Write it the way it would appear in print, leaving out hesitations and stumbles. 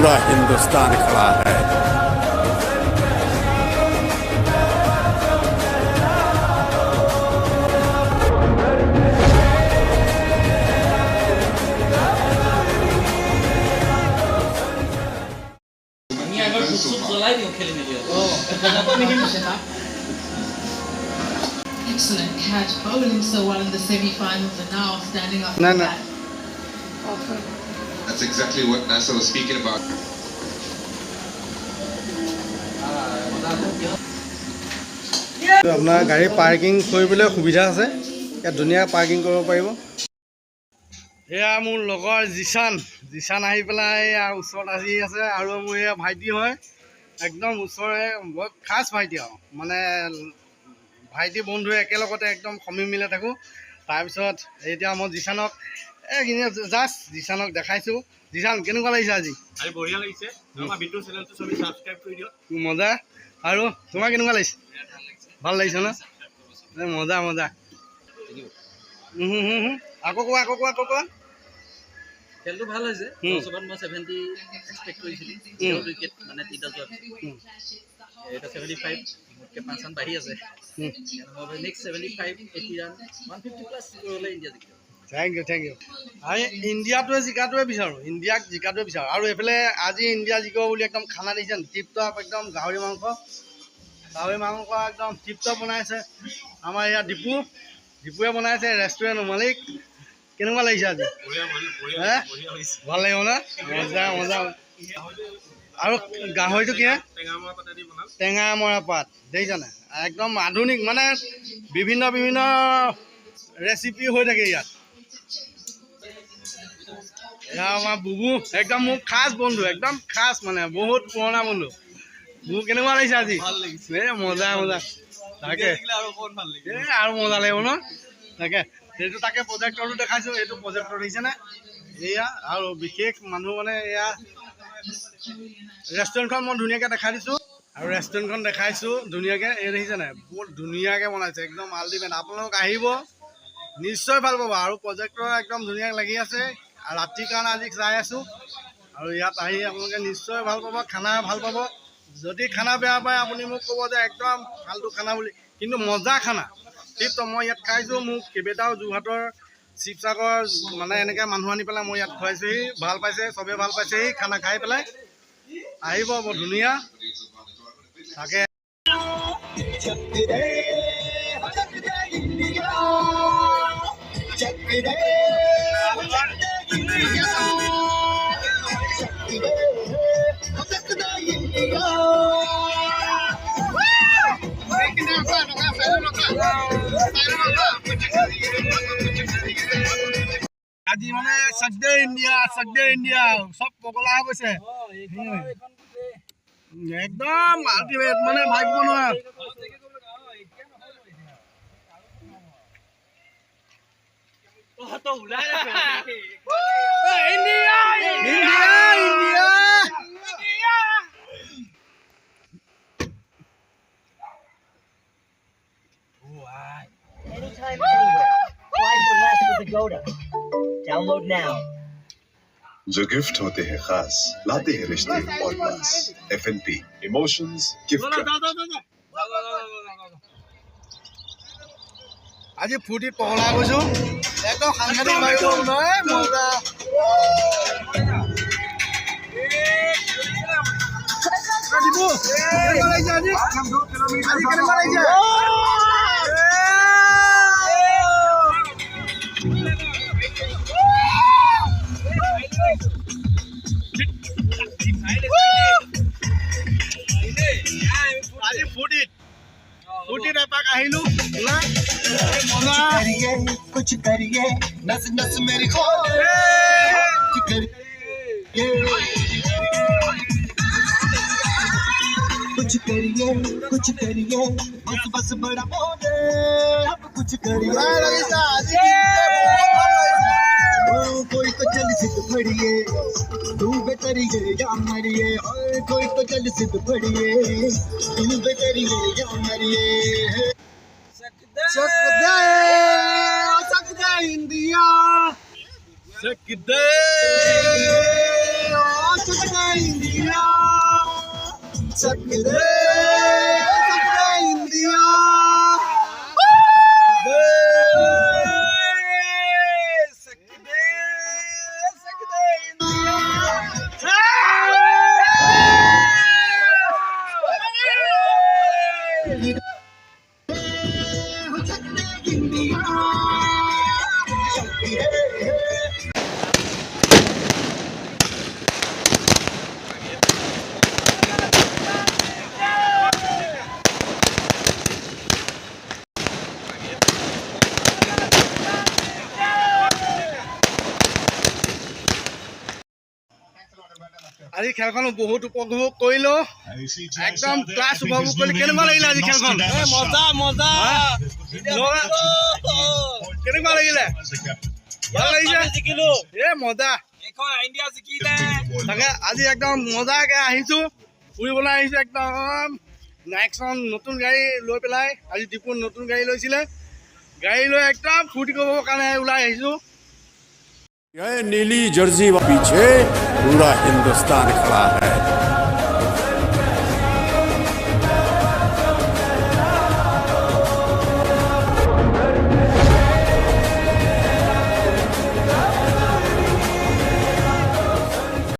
पूरा हिंदुस्तान खड़ा है। Excellent catch, bowling so well in the semi-finals and now standing up. No. That's exactly what NASA was speaking about. আপোনাৰ গাড়ী parking কৰিবলৈ সুবিধা আছে, ইয়াত ধুনীয়া পাৰ্কিং কৰিব পাৰিব। এয়া মোৰ লগৰ জিছান আহি পেলাই ইয়াৰ ওচৰত আহি আছে আৰু মোৰ এয়া ভাইটি হয়, একদম ওচৰৰে বৰ খাছ ভাইটি আৰু মানে ভাইটি বন্ধুৱে একেলগতে একদম সমি মিলে থাকোঁ। তাৰপিছত এতিয়া মই জিছানক জিছানক দেখাইছোঁ। জিছান কেনেকুৱা লাগিছে আজি? বঢ়িয়া লাগিছে। আমাৰ বিটু চেনেলটো সবে সাবস্ক্ৰাইব কৰি দিয়ক। মজা। আৰু তোমাৰ কেনেকুৱা লাগিছে? ভাল লাগিছে ন? মজা আকৌ কোৱা খেলটো ভাল হৈছে। দৰ্শকত মই 70 এক্সপেক্ট কৰিছিলোঁ, উইকেট মানে 3টা যোৱাত এটা 75 মোতকৈ 5 ৰান বাঢ়ি আছে। নেক্সট 75 80 ৰান 150 প্লাছ হ'লে ইণ্ডিয়া জিকিব। Thank you. আৰু ইণ্ডিয়াটোৱে জিকাটোৱে বিচাৰোঁ, আৰু এইফালে আজি ইণ্ডিয়া জিকিব বুলি একদম খানা দিছে টিপটপ, একদম গাহৰি মাংস একদম টিপটপ বনাইছে। আমাৰ ইয়াত দীপুৱে বনাইছে, ৰেষ্টুৰেণ্ট মালিক। কেনেকুৱা লাগিছে আজি? ভাল লাগিব ন? মজা। আৰু গাহৰিটো কি টেঙা মৰা পাত দেখিছানে? একদম আধুনিক, মানে বিভিন্ন ৰেচিপি হৈ থাকে ইয়াত। আমাৰ বুবু একদম মোৰ খাছ বন্ধু, একদম খাছ, মানে বহুত পুৰণা বন্ধু। বুবু কেনেকুৱা লাগিছে আজি? মজা তাকে আৰু মজা লাগিব ন? তাকে প্ৰজেক্টৰটো দেখাইছোঁ। এইটো প্ৰজেক্টৰ দেখিছেনে? এয়া আৰু বিশেষ মানুহ মানে এয়া ৰেষ্টুৰেণ্টখন মই ধুনীয়াকৈ দেখাই দিছোঁ, আৰু ৰেষ্টুৰেণ্টখন দেখাইছোঁ ধুনীয়াকৈ। এই দেখিছেনে? বহুত ধুনীয়াকৈ বনাইছে, একদম আল্টিমেট। আপোনালোক আহিব, নিশ্চয় ভাল পাব। আৰু প্ৰজেক্টৰ একদম ধুনীয়াকৈ লাগি আছে। ৰাতিৰ কাৰণে আজি চাই আছোঁ, আৰু ইয়াত আহি আপোনালোকে নিশ্চয় ভাল পাব, খানা ভাল পাব। যদি খানা বেয়া পায় আপুনি মোক ক'ব যে একদম ফাল্টু খানা বুলি, কিন্তু মজা খানা। টিপটপ মই ইয়াত খাইছোঁ। মোক কেইবাটাও যোৰহাটৰ শিৱসাগৰ মানে এনেকৈ মানুহ আনি পেলাই মই ইয়াত খুৱাইছোঁহি, ভাল পাইছে, চবেই ভাল পাইছেহি খানা খাই পেলাই। আহিব, বৰ ধুনীয়া। তাকে আজি মানে চাকদে ইণ্ডিয়া চব পগলা হৈ গৈছে, একদম আল্টিমেট, মানে ভাবিব নোৱাৰা। Anytime, anywhere. Fly for less with Agoda. Download now. जो गिफ्ट होते हैं खास लाते हैं रिश्ते और पास। FNP emotions gift. আজি ফূৰ্তিত পগলা গৈছোঁ, একদম সাংঘাতিক ভাবিব নহয়, মজা। আজি ফূৰ্তিত এপাক আহিলোঁ, মজা। कुछ करिए नस नस मेरी खोले कुछ करिए बस बड़ा बोले अब कुछ करिए। कोई तो चल सिद्ध फड़िए तू बेतरिए या मरिए, कोई तो चल सिद्ध फड़िए तू बेतरिए या मरिए। सकदे इंडिया, सकदे इंडिया चक दे इंडिया আজি খেলখন বহুত উপভোগ কৰিলো একদম ক্লাছ উপভোগ কৰি কেনেকুৱা লাগিলে আজি খেলখন মজা মজা কেনেকুৱা লাগিলে ভাল লাগিছে জিকিলো মজা তাকে আজি একদম মজাকে আহিছো ফুৰিবলৈ আহিছো একদম নেক্সট নতুন গাড়ী লৈ পেলাই আজি দীপুৰ নতুন গাড়ী লৈছিলে গাড়ী লৈ একদম ফূৰ্তি কৰিবৰ কাৰণে ওলাই আহিছো यह नीली जर्सी व पीछे पूरा हिंदुस्तान खड़ा है